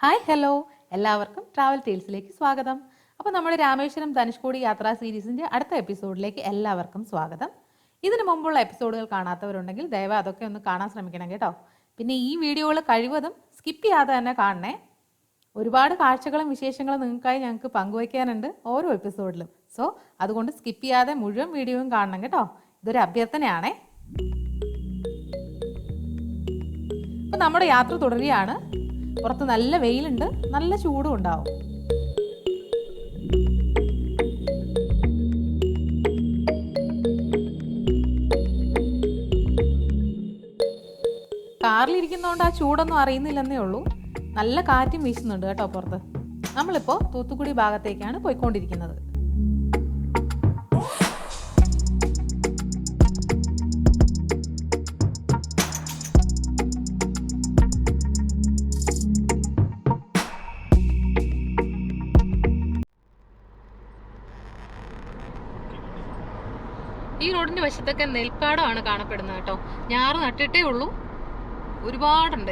Hi hello എല്ലാവർക്കും travel ടീൽസിലേക്ക് സ്വാഗതം. അപ്പോൾ നമ്മുടെ രാമേശ്വരം ധനുഷ്കോടി യാത്രാ സീരീസിൻ്റെ അടുത്ത എപ്പിസോഡിലേക്ക് എല്ലാവർക്കും സ്വാഗതം. ഇതിനു മുമ്പുള്ള എപ്പിസോഡുകൾ കാണാത്തവരുണ്ടെങ്കിൽ ദയവായി അതൊക്കെ ഒന്ന് കാണാൻ ശ്രമിക്കണം കേട്ടോ. പിന്നെ ഈ വീഡിയോകൾ കഴിവതും സ്കിപ്പ് ചെയ്യാതെ തന്നെ കാണണേ. ഒരുപാട് കാഴ്ചകളും വിശേഷങ്ങളും നിങ്ങൾക്കായി ഞങ്ങൾക്ക് പങ്കുവയ്ക്കാനുണ്ട് ഓരോ എപ്പിസോഡിലും. സോ അതുകൊണ്ട് സ്കിപ്പ് ചെയ്യാതെ മുഴുവൻ വീഡിയോയും കാണണം കേട്ടോ. ഇതൊരു അഭ്യർത്ഥനയാണേ. അപ്പോൾ നമ്മുടെ യാത്ര തുടരുകയാണ്. പുറത്ത് നല്ല വെയിലുണ്ട്, നല്ല ചൂടും ഉണ്ടാവും. കാറിലിരിക്കുന്നതുകൊണ്ട് ആ ചൂടൊന്നും അറിയുന്നില്ലെന്നേ ഉള്ളൂ. നല്ല കാറ്റും വീശുന്നുണ്ട് കേട്ടോ പുറത്ത്. നമ്മളിപ്പോൾ തൂത്തുക്കുടി ഭാഗത്തേക്കാണ് പോയിക്കൊണ്ടിരിക്കുന്നത്. ഈ റോഡിന്റെ വശത്തൊക്കെ നെൽപ്പാടമാണ് കാണപ്പെടുന്നത് കേട്ടോ. ഞാറ് നട്ടിട്ടേ ഉള്ളൂ, ഒരുപാടുണ്ട്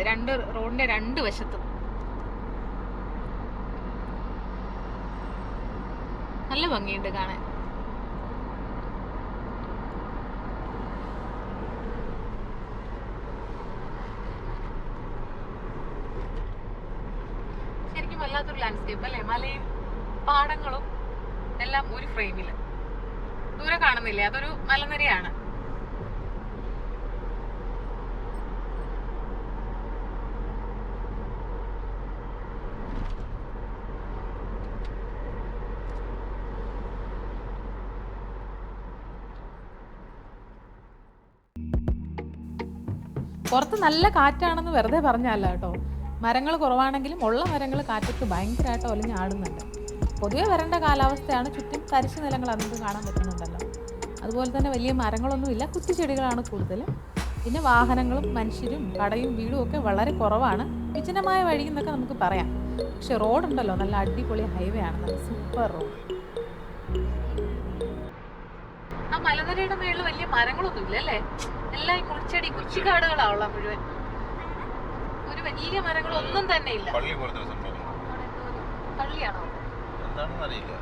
റോഡിന്റെ രണ്ട് വശത്തും. നല്ല ഭംഗിയുണ്ട് കാണാൻ. ശരിക്കും വല്ലാത്തൊരു ലാൻഡ്സ്കേപ്പ് അല്ലേ? മലയും പാടങ്ങളും എല്ലാം ഒരു ഫ്രെയിമില്. ദൂരെ കാണുന്നില്ലേ, അതൊരു മലനിരയാണ്. പുറത്ത് നല്ല കാറ്റാണെന്ന് വെറുതെ പറഞ്ഞല്ല കേട്ടോ. മരങ്ങൾ കുറവാണെങ്കിലും ഉള്ള മരങ്ങൾ കാറ്റത്ത് ഭയങ്കരമായിട്ട് ഒലിഞ്ഞാടുന്നുണ്ട്. പൊതുവെ വരേണ്ട കാലാവസ്ഥയാണ്. ചുറ്റും തരിശു നിലങ്ങൾ നമുക്ക് കാണാൻ പറ്റുന്നുണ്ടല്ലോ. അതുപോലെ തന്നെ വലിയ മരങ്ങളൊന്നുമില്ല, കുറ്റിച്ചെടികളാണ് കൂടുതലും. പിന്നെ വാഹനങ്ങളും മനുഷ്യരും കടയും വീടും ഒക്കെ വളരെ കുറവാണ്. വിജനമായ വഴി എന്നൊക്കെ നമുക്ക് പറയാം. പക്ഷെ റോഡുണ്ടല്ലോ, നല്ല അടിപൊളി ഹൈവേ ആണ്, നല്ല സൂപ്പർ റോഡ്. ആ മലനിരയുടെ മേളിൽ വലിയ മരങ്ങളൊന്നും ഇല്ല അല്ലേ? എല്ലാം ഈ കുറ്റിച്ചെടി കുറ്റിക്കാടുകളാവുള്ള മുഴുവൻ. ഒരു വലിയ മരങ്ങളൊന്നും തന്നെ ഇല്ല. പള്ളിയാണോ? അറിയില്ല.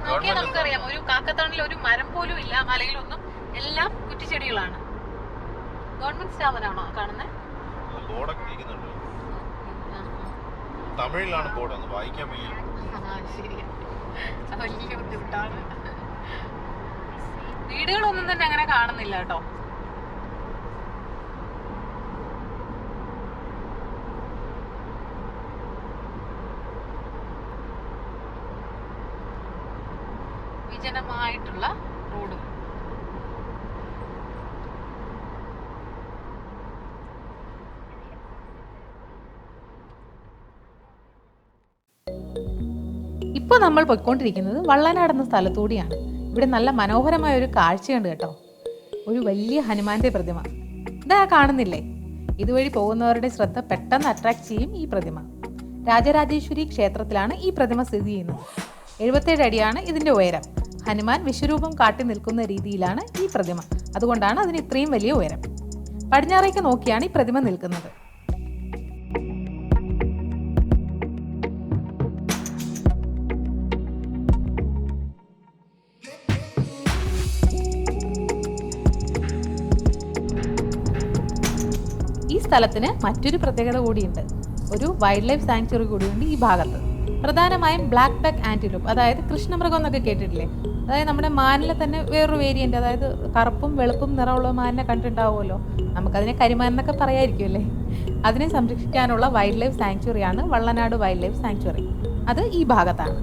നോക്കിയാൽ നമുക്കറിയാം, ഒരു കാക്കത്തണിൽ ഒരു മരം പോലും ഇല്ല മലയിലൊന്നും. എല്ലാം കുറ്റിച്ചെടികളാണ്. ഗവൺമെന്റ് സ്ഥാപനമാണോ കാണുന്നത്? തമിഴിലാണ് ബോർഡ്, വായിക്കാൻ വയ്യ. ശരിയാ, വലിയ ബുദ്ധിമുട്ടാണ്. വീടുകളൊന്നും തന്നെ അങ്ങനെ കാണുന്നില്ല കേട്ടോ. വിജനമായിട്ടുള്ള റോഡ്. ഇപ്പോൾ നമ്മൾ പോയിക്കൊണ്ടിരിക്കുന്നത് വള്ളനാട് എന്ന സ്ഥലത്തൂടിയാണ്. ഇവിടെ നല്ല മനോഹരമായ ഒരു കാഴ്ചയുണ്ട് കേട്ടോ. ഒരു വലിയ ഹനുമാന്റെ പ്രതിമ ഇതാ കാണുന്നില്ലേ? ഇതുവഴി പോകുന്നവരുടെ ശ്രദ്ധ പെട്ടെന്ന് അട്രാക്ട് ചെയ്യും ഈ പ്രതിമ. രാജരാജേശ്വരി ക്ഷേത്രത്തിലാണ് ഈ പ്രതിമ സ്ഥിതി ചെയ്യുന്നത്. 77 അടിയാണ് ഇതിന്റെ ഉയരം. ഹനുമാൻ വിശ്വരൂപം കാട്ടി നിൽക്കുന്ന രീതിയിലാണ് ഈ പ്രതിമ. അതുകൊണ്ടാണ് അതിന് ഇത്രയും വലിയ ഉയരം. പടിഞ്ഞാറേക്ക് നോക്കിയാണ് ഈ പ്രതിമ നിൽക്കുന്നത്. ഈ സ്ഥലത്തിന് മറ്റൊരു പ്രത്യേകത കൂടിയുണ്ട്. ഒരു വൈൽഡ് ലൈഫ് സാങ്ച്വറി കൂടിയുണ്ട് ഈ ഭാഗത്ത്. പ്രധാനമായും ബ്ലാക്ക് ബക്ക് ആന്റിലോപ്പ്, അതായത് കൃഷ്ണമൃഗം എന്നൊക്കെ കേട്ടിട്ടില്ലേ? അതായത് നമ്മുടെ മാനിലെ തന്നെ വേറൊരു വേരിയന്റ്, അതായത് കറുപ്പും വെളുപ്പും നിറമുള്ള മാനിനെ കണ്ടിട്ടുണ്ടാവുമല്ലോ. നമുക്കതിനെ കരിമാൻ എന്നൊക്കെ പറയായിരിക്കും അല്ലേ? അതിനെ സംരക്ഷിക്കാനുള്ള വൈൽഡ് ലൈഫ് സാങ്ച്വറിയാണ് വള്ളനാട് വൈൽഡ് ലൈഫ് സാങ്ച്വറി. അത് ഈ ഭാഗത്താണ്.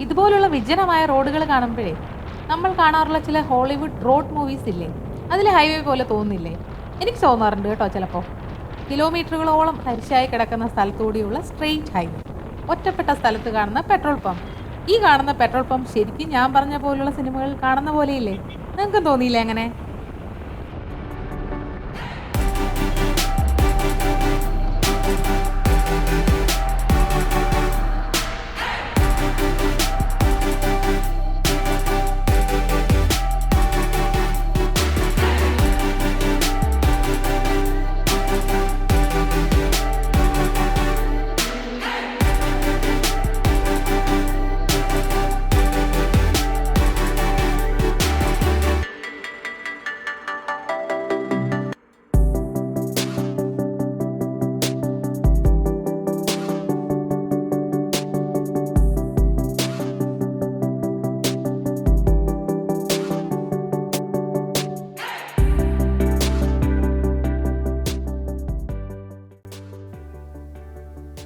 ഇതുപോലുള്ള വിജനമായ റോഡുകൾ കാണുമ്പോഴേ നമ്മൾ കാണാറുള്ള ചില ഹോളിവുഡ് റോഡ് മൂവീസ് ഇല്ലേ, അതിലെ ഹൈവേ പോലെ തോന്നുന്നില്ലേ? എനിക്ക് തോന്നാറുണ്ട് കേട്ടോ ചിലപ്പോൾ. കിലോമീറ്ററുകളോളം തരിശായി കിടക്കുന്ന സ്ഥലത്തൂടെയുള്ള സ്ട്രെയിറ്റ് ഹൈവേ, ഒറ്റപ്പെട്ട സ്ഥലത്ത് കാണുന്ന പെട്രോൾ പമ്പ്. ഈ കാണുന്ന പെട്രോൾ പമ്പ് ശരിക്കും ഞാൻ പറഞ്ഞ പോലുള്ള സിനിമകളിൽ കാണുന്ന പോലെയില്ലേ? നിങ്ങൾക്ക് തോന്നിയില്ലേ അങ്ങനെ?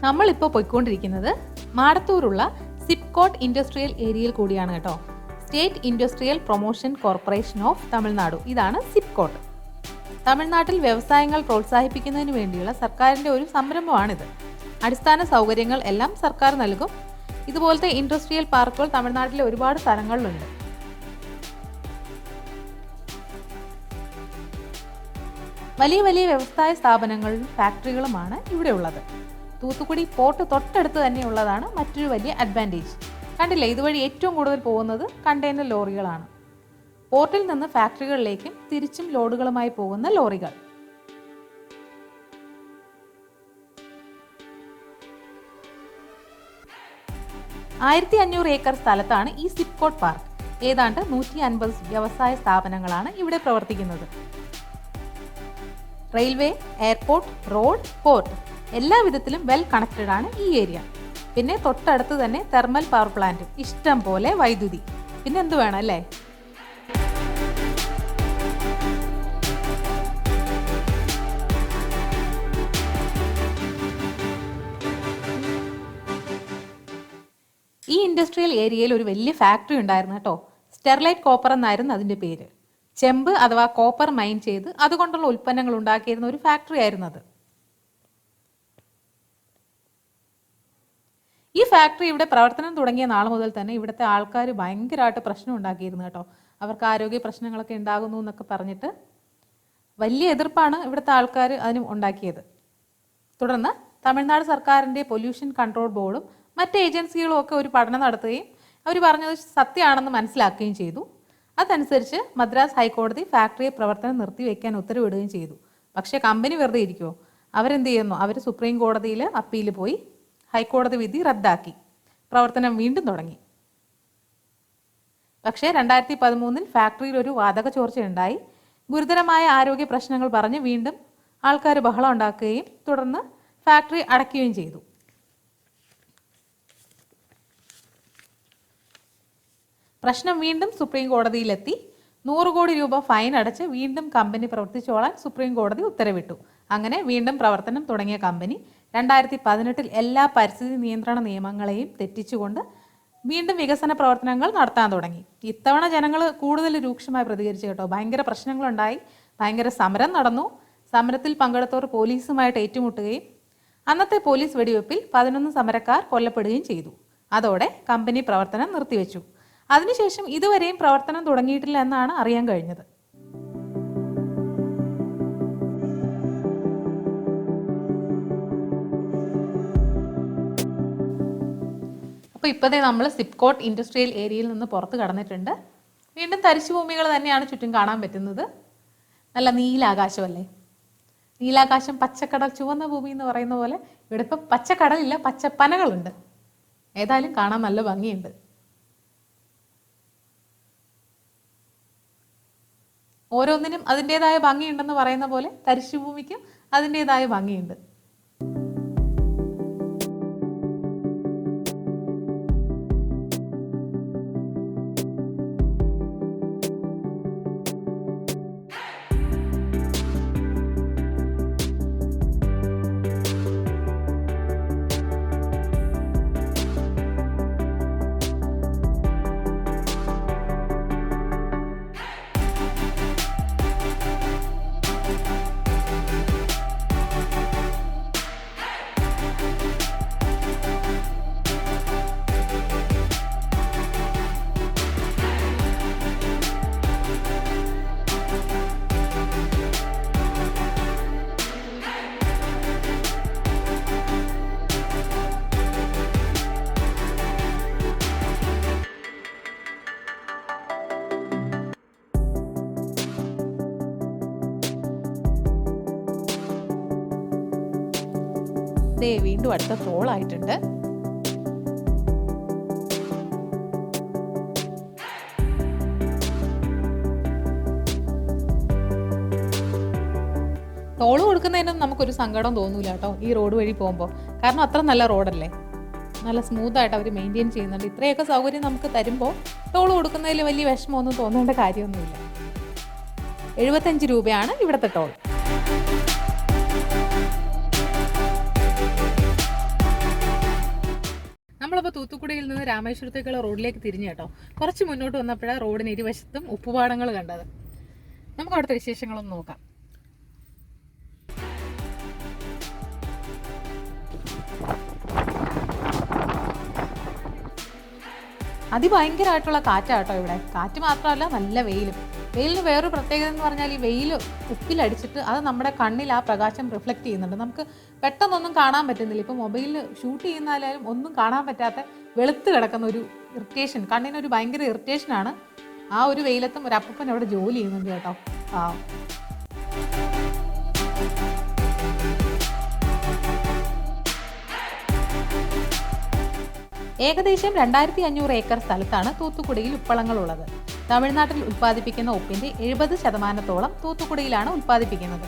നമ്മളിപ്പോൾ പോയിക്കൊണ്ടിരിക്കുന്നത് മാടത്തൂരുള്ള സിപ്കോട്ട് ഇൻഡസ്ട്രിയൽ ഏരിയയിൽ കൂടിയാണ് കേട്ടോ. State industrial promotion corporation of Tamil Nadu, ഇതാണ് സിപ്കോട്ട്. തമിഴ്നാട്ടിൽ വ്യവസായങ്ങൾ പ്രോത്സാഹിപ്പിക്കുന്നതിന് വേണ്ടിയുള്ള സർക്കാരിൻ്റെ ഒരു സംരംഭമാണിത്. അടിസ്ഥാന സൗകര്യങ്ങൾ എല്ലാം സർക്കാർ നൽകും. ഇതുപോലത്തെ ഇൻഡസ്ട്രിയൽ പാർക്കുകൾ തമിഴ്നാട്ടിലെ ഒരുപാട് സ്ഥലങ്ങളിലുണ്ട്. വലിയ വലിയ വ്യവസായ സ്ഥാപനങ്ങളും ഫാക്ടറികളുമാണ് ഇവിടെ ഉള്ളത്. തൂത്തുക്കുടി പോർട്ട് തൊട്ടടുത്ത് തന്നെയുള്ളതാണ് മറ്റൊരു വലിയ അഡ്വാൻറ്റേജ്. കണ്ടില്ലേ, ഇതുവഴി ഏറ്റവും കൂടുതൽ പോകുന്നത് കണ്ടെയ്നർ ലോറികളാണ്. പോർട്ടിൽ നിന്ന് ഫാക്ടറികളിലേക്കും തിരിച്ചും ലോഡുകളുമായി പോകുന്ന ലോറികൾ. ആയിരത്തി 500 ഏക്കർ സ്ഥലത്താണ് ഈ സിപ്കോട്ട് പാർക്ക്. ഏതാണ്ട് 150 വ്യവസായ സ്ഥാപനങ്ങളാണ് ഇവിടെ പ്രവർത്തിക്കുന്നത്. റെയിൽവേ, എയർപോർട്ട്, റോഡ്, പോർട്ട് എല്ലാ വിധത്തിലും വെൽ കണക്റ്റഡ് ആണ് ഈ ഏരിയ. പിന്നെ തൊട്ടടുത്ത് തന്നെ തെർമൽ പവർ പ്ലാന്റ്, ഇഷ്ടം പോലെ വൈദ്യുതി. പിന്നെ എന്ത് വേണം അല്ലേ? ഈ ഇൻഡസ്ട്രിയൽ ഏരിയയിൽ ഒരു വലിയ ഫാക്ടറി ഉണ്ടായിരുന്നു കേട്ടോ. സ്റ്റെർലൈറ്റ് കോപ്പർ എന്നായിരുന്നു അതിൻ്റെ പേര്. ചെമ്പ് അഥവാ കോപ്പർ മൈൻ ചെയ്ത് അതുകൊണ്ടുള്ള ഉൽപ്പന്നങ്ങൾ ഉണ്ടാക്കിയിരുന്ന ഒരു ഫാക്ടറി ആയിരുന്നു അത്. ഈ ഫാക്ടറി ഇവിടെ പ്രവർത്തനം തുടങ്ങിയ നാൾ മുതൽ തന്നെ ഇവിടുത്തെ ആൾക്കാർ ഭയങ്കരമായിട്ട് പ്രശ്നം ഉണ്ടാക്കിയിരുന്നു കേട്ടോ. അവർക്ക് ആരോഗ്യ പ്രശ്നങ്ങളൊക്കെ ഉണ്ടാകുന്നു എന്നൊക്കെ പറഞ്ഞിട്ട് വലിയ എതിർപ്പാണ് ഇവിടുത്തെ ആൾക്കാർ അതിന് ഉണ്ടാക്കിയത്. തുടർന്ന് തമിഴ്നാട് സർക്കാരിൻ്റെ പൊല്യൂഷൻ കൺട്രോൾ ബോർഡും മറ്റ് ഏജൻസികളും ഒക്കെ ഒരു പഠനം നടത്തുകയും അവർ പറഞ്ഞത് സത്യമാണെന്ന് മനസ്സിലാക്കുകയും ചെയ്തു. അതനുസരിച്ച് മദ്രാസ് ഹൈക്കോടതി ഫാക്ടറിയെ പ്രവർത്തനം നിർത്തിവെക്കാൻ ഉത്തരവിടുകയും ചെയ്തു. പക്ഷേ കമ്പനി വെറുതെ ഇരിക്കുമോ? അവരെന്ത് ചെയ്യുന്നു? അവർ സുപ്രീം കോടതിയിൽ അപ്പീൽ പോയി ഹൈക്കോടതി വിധി റദ്ദാക്കി പ്രവർത്തനം വീണ്ടും തുടങ്ങി. പക്ഷേ 2013 ഫാക്ടറിയിൽ ഒരു വാതക ചോർച്ചയുണ്ടായി. ഗുരുതരമായ ആരോഗ്യ പ്രശ്നങ്ങൾ പറഞ്ഞ് വീണ്ടും ആൾക്കാർ ബഹളം ഉണ്ടാക്കുകയും തുടർന്ന് ഫാക്ടറി അടയ്ക്കുകയും ചെയ്തു. പ്രശ്നം വീണ്ടും സുപ്രീം കോടതിയിലെത്തി. 100 കോടി രൂപ ഫൈൻ അടച്ച് വീണ്ടും കമ്പനി പ്രവർത്തിച്ചോളാൻ സുപ്രീം കോടതി ഉത്തരവിട്ടു. അങ്ങനെ വീണ്ടും പ്രവർത്തനം തുടങ്ങിയ കമ്പനി 2018 എല്ലാ പരിസ്ഥിതി നിയന്ത്രണ നിയമങ്ങളെയും തെറ്റിച്ചുകൊണ്ട് വീണ്ടും വികസന പ്രവർത്തനങ്ങൾ നടത്താൻ തുടങ്ങി. ഇത്തവണ ജനങ്ങൾ കൂടുതൽ രൂക്ഷമായി പ്രതികരിച്ചു കേട്ടോ. ഭയങ്കര പ്രശ്നങ്ങളുണ്ടായി, ഭയങ്കര സമരം നടന്നു. സമരത്തിൽ പങ്കെടുത്തവർ പോലീസുമായിട്ട് ഏറ്റുമുട്ടുകയും അന്നത്തെ പോലീസ് വെടിവെപ്പിൽ 11 സമരക്കാർ കൊല്ലപ്പെടുകയും ചെയ്തു. അതോടെ കമ്പനി പ്രവർത്തനം നിർത്തിവെച്ചു. അതിനുശേഷം ഇതുവരെയും പ്രവർത്തനം തുടങ്ങിയിട്ടില്ല എന്നാണ് അറിയാൻ കഴിഞ്ഞത്. അപ്പോൾ ഇപ്പോഴത്തെ നമ്മൾ സിപ്കോട്ട് ഇൻഡസ്ട്രിയൽ ഏരിയയിൽ നിന്ന് പുറത്ത് കടന്നിട്ടുണ്ട്. വീണ്ടും തരിശുഭൂമികൾ തന്നെയാണ് ചുറ്റും കാണാൻ പറ്റുന്നത്. നല്ല നീലാകാശമല്ലേ? നീലാകാശം, പച്ചക്കടൽ, ചുവന്ന ഭൂമി എന്ന് പറയുന്ന പോലെ ഇവിടെ ഇപ്പം പച്ചക്കടലില്ല, പച്ചപ്പനകളുണ്ട്. ഏതായാലും കാണാൻ നല്ല ഭംഗിയുണ്ട്. ഓരോന്നിനും അതിൻ്റെതായ ഭംഗിയുണ്ടെന്ന് പറയുന്ന പോലെ തരിശുഭൂമിക്കും അതിൻ്റെതായ ഭംഗിയുണ്ട്. ദേ വീണ്ടും അടുത്ത തോളായിട്ടുണ്ട്. ടോള് കൊടുക്കുന്നതിനൊന്നും നമുക്കൊരു സങ്കടം തോന്നൂല കേട്ടോ ഈ റോഡ് വഴി പോകുമ്പോൾ. കാരണം അത്ര നല്ല റോഡല്ലേ, നല്ല സ്മൂത്തായിട്ട് അവർ മെയിൻറ്റെയിൻ ചെയ്യുന്നുണ്ട്. ഇത്രയൊക്കെ സൗകര്യം നമുക്ക് തരുമ്പോൾ ടോള് കൊടുക്കുന്നതിൽ വലിയ വിഷമമൊന്നും തോന്നേണ്ട കാര്യമൊന്നുമില്ല. 75 രൂപയാണ് ഇവിടുത്തെ ടോൾ. നമ്മളിപ്പോൾ തൂത്തുക്കുടിയിൽ നിന്ന് രാമേശ്വരത്തേക്കുള്ള റോഡിലേക്ക് തിരിഞ്ഞു കേട്ടോ. കുറച്ച് മുന്നോട്ട് വന്നപ്പോഴാണ് റോഡിന് ഇരുവശത്തും ഉപ്പുപാടങ്ങൾ കണ്ടത്. നമുക്ക് അവിടുത്തെ വിശേഷങ്ങളൊന്ന് നോക്കാം. അതിഭയങ്കരമായിട്ടുള്ള കാറ്റാട്ടോ ഇവിടെ. കാറ്റ് മാത്രമല്ല, നല്ല വെയിലും. വെയിലിന് വേറൊരു പ്രത്യേകത എന്ന് പറഞ്ഞാൽ ഈ വെയിൽ ഉപ്പിലടിച്ചിട്ട് അത് നമ്മുടെ കണ്ണിൽ ആ പ്രകാശം റിഫ്ലക്റ്റ് ചെയ്യുന്നുണ്ട്. നമുക്ക് പെട്ടെന്നൊന്നും കാണാൻ പറ്റുന്നില്ല. ഇപ്പോൾ മൊബൈലിൽ ഷൂട്ട് ചെയ്യുന്നാലും ഒന്നും കാണാൻ പറ്റാത്ത വെളുത്ത് കിടക്കുന്ന ഒരു ഇറിറ്റേഷൻ, കണ്ണിനൊരു ഭയങ്കര ഇറിറ്റേഷനാണ്. ആ ഒരു വെയിലത്തും ഒരു അപ്പൂപ്പൻ അവിടെ ജോലി ചെയ്യുന്നുണ്ട് കേട്ടോ. ഏകദേശം 2500 ഏക്കർ സ്ഥലത്താണ് തൂത്തുക്കുടിയിൽ ഉപ്പളങ്ങളുള്ളത്. തമിഴ്നാട്ടിൽ ഉൽപ്പാദിപ്പിക്കുന്ന ഉപ്പിന്റെ 70% തൂത്തുക്കുടിയിലാണ് ഉൽപ്പാദിപ്പിക്കുന്നത്.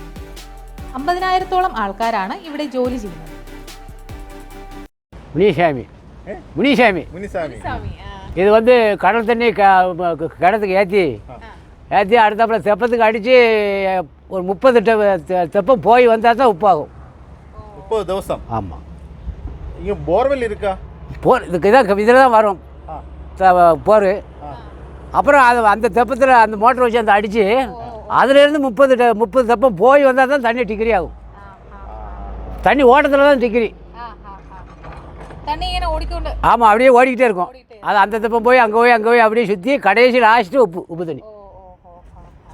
50,000-ഓളം ആൾക്കാരാണ് ഇവിടെ ജോലി ചെയ്യുന്നത്. இது வந்து கடல் தண்ணி கிணத்துக்கு ஏற்றி அடுத்தாப்புல தெப்பத்துக்கு அடித்து ஒரு 30 தெப்பம் போய் வந்தால் தான் உப்பாகும். 30 ദിവസം. ஆமாம். இங்கே போர்வெல் இருக்கா? இதில் தான் வரும் போர். அப்புறம் அது அந்த தெப்பத்தில் அந்த மோட்டர் வச்சு அந்த அடித்து அதுலேருந்து 30 தெப்பம் போய் வந்தால் தான் தண்ணி டிகிரி ஆகும். தண்ணி ஓட்டத்தில் தான் டிகிரி. ஆமாம், அப்படியே ஓடிக்கிட்டே இருக்கும். அது அந்த தெப்பம் போய் அங்கே போய் அப்படியே சுற்றி கடைசி லாஸ்ட்டு உப்பு தண்ணி.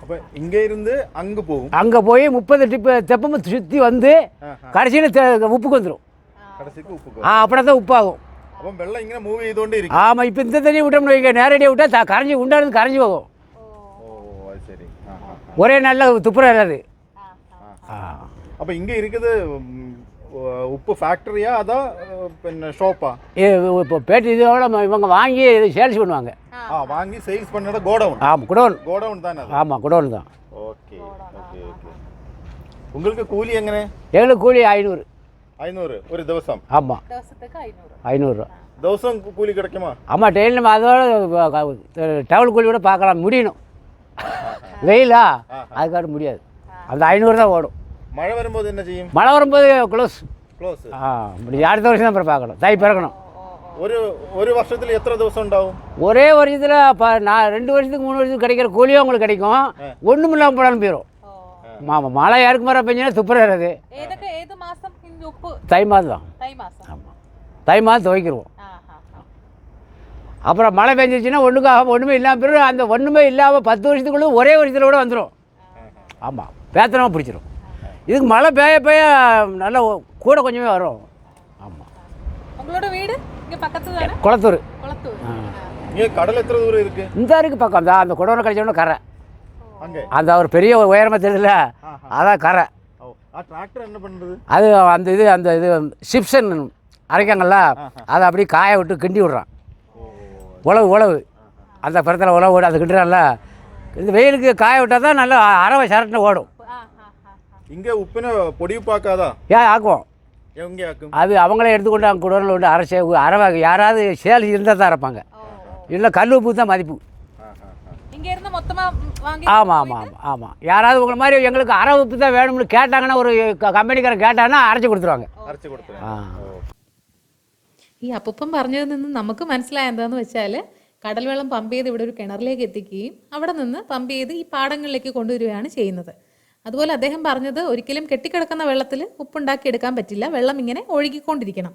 அப்போ இங்கே இருந்து அங்கே போகும். அங்கே போய் 30 தெப்பமும் சுற்றி வந்து கடைசியில் உப்புக்கு வந்துடும். கடைசிக்கு உப்பு. அப்படியே தான் உப்பாகும். அப்போ வெள்ளம் இங்கே மூவ் செய்தோண்டே இருக்கு. ஆமாம், இப்போ இந்த தண்ணி விட்டோம்னு வைக்க நேரடியாக விட்டால் கரைஞ்சி உண்டானது கரைஞ்சி போகும். ஓ, அது சரி. ஒரே நல்ல துப்புரம் இல்லாது. அப்போ இங்கே இருக்குது உப்பு ஃபேக்டரியா அதான் பின்ன ஷாப்பா? இப்போ பேட்டி இதோட இவங்க வாங்கி சேல்ஸ் பண்ணுவாங்க. வாங்கி சேல்ஸ் பண்ண கோடவுன். ஆமாம், கோடவுன் தான். ஆமாம், குடோன் தான். ஓகே. உங்களுக்கு கூலி எங்கே? எங்களுக்கு கூலி 500. 500 ஒரு ദിവസം. ஆமாம், 500 ரூபா ദിവസം கூலி கிடைக்குமா? ஆமாம், டெய்லி நம்ம அதோட டவுல் கூலி கூட பார்க்கலாம், முடியணும். வெயிலா அதுக்காக முடியாது. அந்த 500 தான் ஓடும். மழை வரும்போது என்ன செய்யும்? மழை வரும்போது க்ளோஸ். இப்படி அடுத்த வருஷம் தான் அப்புறம் பார்க்கணும். தை பிறக்கணும். ஒரு வருஷத்தில் எத்தனை ദിവസം ഉണ്ടാവും? ஒரே வருஷத்தில் நான் 2 வருஷத்துக்கு 3 வருஷத்துக்கு கிடைக்கிற கூலியும் உங்களுக்கு கிடைக்கும். ஒன்றும் இல்லாமல் போனாலும் போயிடும். ஆமாம், மழை யாருக்கு மரம் பெஞ்சுன்னா துப்புரம் ஏறாது. தை மாதம் தான். ஆமாம், தை மாதம் துவைக்கிடுவோம். அப்புறம் மழை பெஞ்சிருச்சுன்னா ஒன்றுமே இல்லாமல் போயிடும். அந்த ஒன்றுமே இல்லாமல் 10 வருஷத்துக்குள்ள ஒரே வருஷத்தில் கூட வந்துடும். ஆமாம், பேத்தனமாக பிடிச்சிடும். இதுக்கு மழை பெய்ய நல்லா கூட கொஞ்சமே வரும். ஆமாம். உங்களோட வீடு இங்கே பக்கத்துல தானே? குளத்தூர். இங்கே கடல் எத்தனை தூரம் இருக்கு? இந்த இருக்குது பக்கம் தான். அந்த குடோனை கழிச்சோன்னா கரை. அங்கே அந்த ஒரு பெரிய உயரமாக தெரியல, அதான் கரை. டிராக்டர் என்ன பண்ணுறது? அது அந்த இது சிப்சன் அரைக்காங்கல்ல, அதை அப்படியே காய விட்டு கிண்டி விட்றான். உழவு அந்த படத்தில் உழவு ஓடும், அது கிண்டுறான்ல. இந்த வெயிலுக்கு காய விட்டால் தான் நல்லா அரவை சரட்டுன்னு ஓடும். இங்கே உப்பினை பொடி பார்க்காதா? ஆக்குவோம். எங்கே ஆக்கும்? அது அவங்களே எடுத்துக்கொண்டு அவங்க குடோனில் விட்டு அரைச்சி அரவை யாராவது சேல்ஸ் இருந்தால் தான் அரைப்பாங்க. இல்லை கல் உப்பு தான் மதிப்பு. ஆமாம். யாராவது உங்களை மாதிரி எங்களுக்கு அரை உப்பு தான் வேணும்னு கேட்டாங்கன்னா, ஒரு கம்பெனிக்காரன் கேட்டாங்கன்னா அரைச்சி கொடுத்துருவாங்க. ഈ അപ്പൂപ്പൻ പറഞ്ഞതിൽ നിന്ന് നമുക്ക് മനസ്സിലായ എന്താണെന്ന് വെച്ചാൽ, കടൽ വെള്ളം പമ്പ് ചെയ്ത് ഇവിടെ ഒരു കിണറിലേക്ക് എത്തിക്കുകയും അവിടെ നിന്ന് പമ്പ് ചെയ്ത് ഈ പാടങ്ങളിലേക്ക് കൊണ്ടുവരികയാണ് ചെയ്യുന്നത്. അതുപോലെ അദ്ദേഹം പറഞ്ഞത്, ഒരിക്കലും കെട്ടിക്കിടക്കുന്ന വെള്ളത്തിൽ ഉപ്പുണ്ടാക്കി എടുക്കാൻ പറ്റില്ല. വെള്ളം ഇങ്ങനെ ഒഴുകിക്കൊണ്ടിരിക്കണം.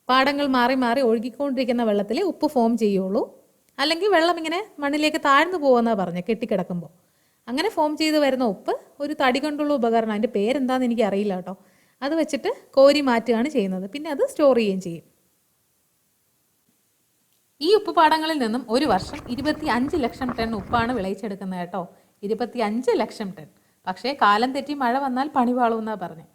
പാടങ്ങൾ മാറി മാറി ഒഴുകിക്കൊണ്ടിരിക്കുന്ന വെള്ളത്തിൽ ഉപ്പ് ഫോം ചെയ്യുള്ളൂ. അല്ലെങ്കിൽ വെള്ളം ഇങ്ങനെ മണ്ണിലേക്ക് താഴ്ന്നു പോകുമെന്നാണ് പറഞ്ഞത്. കെട്ടിക്കിടക്കുമ്പോൾ അങ്ങനെ ഫോം ചെയ്ത് വരുന്ന ഉപ്പ് ഒരു തടി കൊണ്ടുള്ള ഉപകരണം, അതിൻ്റെ പേരെന്താണെന്ന് എനിക്ക് അറിയില്ല കേട്ടോ, അത് വെച്ചിട്ട് കോരി മാറ്റുകയാണ് ചെയ്യുന്നത്. പിന്നെ അത് സ്റ്റോർ ചെയ്യുകയും ചെയ്യും. ഈ ഉപ്പുപാടങ്ങളിൽ നിന്നും ഒരു വർഷം 25 ലക്ഷം ടൺ ഉപ്പാണ് വിളയിച്ചെടുക്കുന്നത് കേട്ടോ. 25 ലക്ഷം ടൺ. പക്ഷേ കാലം തെറ്റി മഴ വന്നാൽ പണിപാളുമെന്നാണ് പറഞ്ഞത്.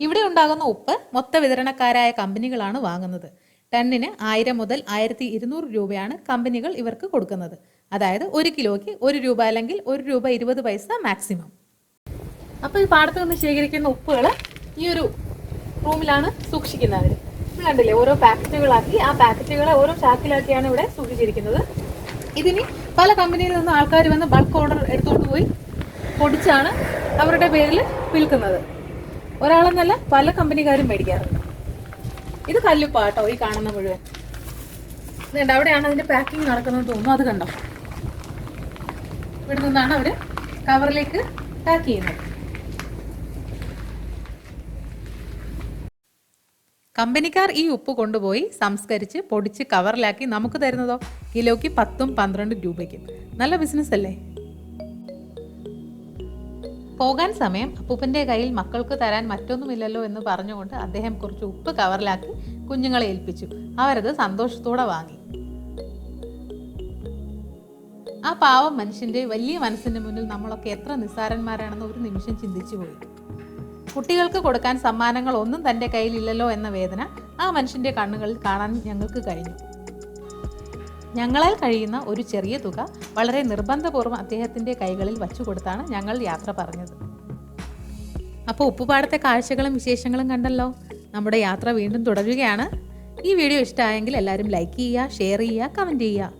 ഇവിടെ ഉണ്ടാകുന്ന ഉപ്പ് മൊത്ത വിതരണക്കാരായ കമ്പനികളാണ് വാങ്ങുന്നത്. ടണ്ണിന് 1000 മുതൽ 1200 രൂപയാണ് കമ്പനികൾ ഇവർക്ക് കൊടുക്കുന്നത്. അതായത് 1 കിലോയ്ക്ക് 1 രൂപ അല്ലെങ്കിൽ 1 രൂപ 20 പൈസ മാക്സിമം. അപ്പോൾ ഈ പാടത്ത് നിന്ന് ശേഖരിക്കുന്ന ഉപ്പുകൾ ഈ ഒരു റൂമിലാണ് സൂക്ഷിക്കുന്നത്. ഇത് കണ്ടില്ലേ, ഓരോ പാക്കറ്റുകളാക്കി, ആ പാക്കറ്റുകളെ ഓരോ ചാക്കിലാക്കിയാണ് ഇവിടെ സൂക്ഷിച്ചിരിക്കുന്നത്. ഇതിന് പല കമ്പനിയിൽ നിന്ന് ആൾക്കാർ വന്ന് ബൾക്ക് ഓർഡർ എടുത്തുകൊണ്ട് പോയി പൊടിച്ചാണ് അവരുടെ പേരിൽ വിൽക്കുന്നത്. ഒരാളെന്നല്ല, പല കമ്പനിക്കാരും മേടിക്കാറുണ്ട്. ഇത് കല്ലുപ്പാട്ടോ ഈ കാണുന്ന മുഴുവൻ. ഇതുണ്ട്, അവിടെയാണ് അതിന്റെ പാക്കിംഗ് നടക്കുന്നത് തോന്നുന്നു. അത് കണ്ടോ, ഇവിടെ നിന്നാണ് അവര് കവറിലേക്ക് പാക്ക് ചെയ്യുന്നത്. കമ്പനിക്കാർ ഈ ഉപ്പ് കൊണ്ടുപോയി സംസ്കരിച്ച് പൊടിച്ച് കവറിലാക്കി നമുക്ക് തരുന്നതോ കിലോയ്ക്ക് 10-12 രൂപയ്ക്കും. നല്ല ബിസിനസ് അല്ലേ? പോകാൻ സമയം അപ്പൂപ്പൻ്റെ കയ്യിൽ മക്കൾക്ക് തരാൻ മറ്റൊന്നുമില്ലല്ലോ എന്ന് പറഞ്ഞുകൊണ്ട് അദ്ദേഹം കുറച്ച് ഉപ്പ് കവറിലാക്കി കുഞ്ഞുങ്ങളെ ഏൽപ്പിച്ചു. അവരത് സന്തോഷത്തോടെ വാങ്ങി. ആ പാവം മനുഷ്യൻ്റെ വലിയ മനസ്സിൻ്റെ മുന്നിൽ നമ്മളൊക്കെ എത്ര നിസ്സാരന്മാരാണെന്ന് ഒരു നിമിഷം ചിന്തിച്ചു പോയി. കുട്ടികൾക്ക് കൊടുക്കാൻ സമ്മാനങ്ങൾ ഒന്നും തൻ്റെ കയ്യിലില്ലല്ലോ എന്ന വേദന ആ മനുഷ്യൻ്റെ കണ്ണുകളിൽ കാണാൻ ഞങ്ങൾക്ക് കഴിഞ്ഞു. ഞങ്ങളാൽ കഴിയുന്ന ഒരു ചെറിയ തുക വളരെ നിർബന്ധപൂർവ്വം അദ്ദേഹത്തിൻ്റെ കൈകളിൽ വച്ചു കൊടുത്താണ് ഞങ്ങൾ യാത്ര പറഞ്ഞത്. അപ്പോൾ ഉപ്പുപാടത്തെ കാഴ്ചകളും വിശേഷങ്ങളും കണ്ടല്ലോ. നമ്മുടെ യാത്ര വീണ്ടും തുടരുകയാണ്. ഈ വീഡിയോ ഇഷ്ടമായെങ്കിൽ എല്ലാവരും ലൈക്ക് ചെയ്യുക, ഷെയർ ചെയ്യുക, കമൻറ്റ് ചെയ്യുക.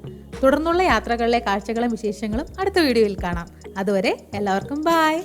തുടർന്നുള്ള യാത്രകളിലെ കാഴ്ചകളും വിശേഷങ്ങളും അടുത്ത വീഡിയോയിൽ കാണാം. അതുവരെ എല്ലാവർക്കും ബായ്.